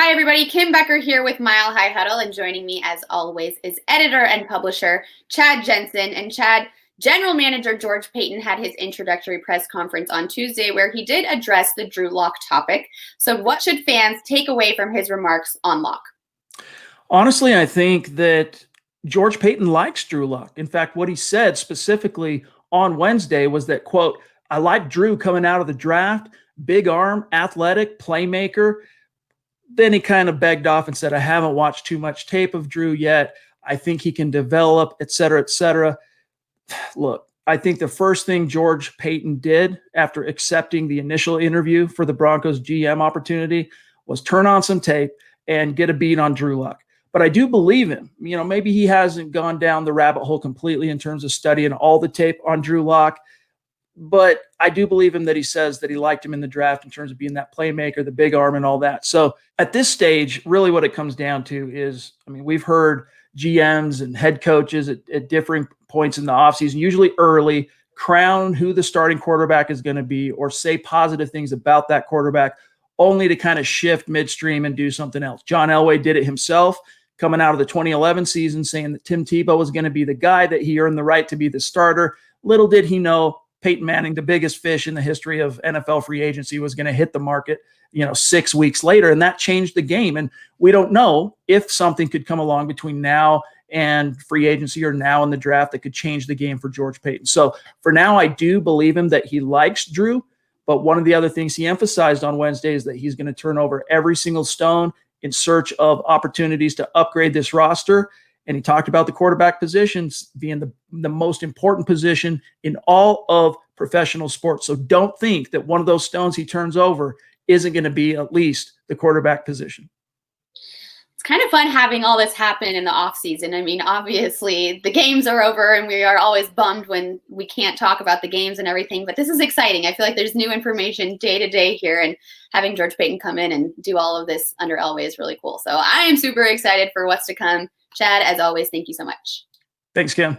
Hi, everybody. Kim Becker here with Mile High Huddle, and joining me, as always, is editor and publisher Chad Jensen. And Chad, general manager George Paton had his introductory press conference on Tuesday where he did address the Drew Lock topic. So what should fans take away from his remarks on Lock? Honestly, I think that George Paton likes Drew Lock. In fact, what he said specifically on Wednesday was that, quote, I like Drew coming out of the draft, big arm, athletic, playmaker. Then he kind of begged off and said, I haven't watched too much tape of Drew yet. I think he can develop, et cetera, et cetera. Look, I think the first thing George Paton did after accepting the initial interview for the Broncos GM opportunity was turn on some tape and get a beat on Drew Lock. But I do believe him. Maybe he hasn't gone down the rabbit hole completely in terms of studying all the tape on Drew Lock. But I do believe him that he says that he liked him in the draft in terms of being that playmaker, the big arm and all that. So at this stage, really what it comes down to is, we've heard GMs and head coaches at differing points in the offseason, usually early, crown who the starting quarterback is going to be or say positive things about that quarterback, only to kind of shift midstream and do something else. John Elway did it himself coming out of the 2011 season, saying that Tim Tebow was going to be the guy, that he earned the right to be the starter. Little did he know Peyton Manning, the biggest fish in the history of NFL free agency, was going to hit the market, 6 weeks later. And that changed the game. And we don't know if something could come along between now and free agency or now in the draft that could change the game for George Paton. So for now, I do believe him that he likes Drew. But one of the other things he emphasized on Wednesday is that he's going to turn over every single stone in search of opportunities to upgrade this roster. And he talked about the quarterback positions being the most important position in all of professional sports. So don't think that one of those stones he turns over isn't going to be at least the quarterback position. It's kind of fun having all this happen in the offseason. Obviously, the games are over, and we are always bummed when we can't talk about the games and everything. But this is exciting. I feel like there's new information day to day here, and having George Paton come in and do all of this under Elway is really cool. So I am super excited for what's to come. Chad, as always, thank you so much. Thanks, Kim.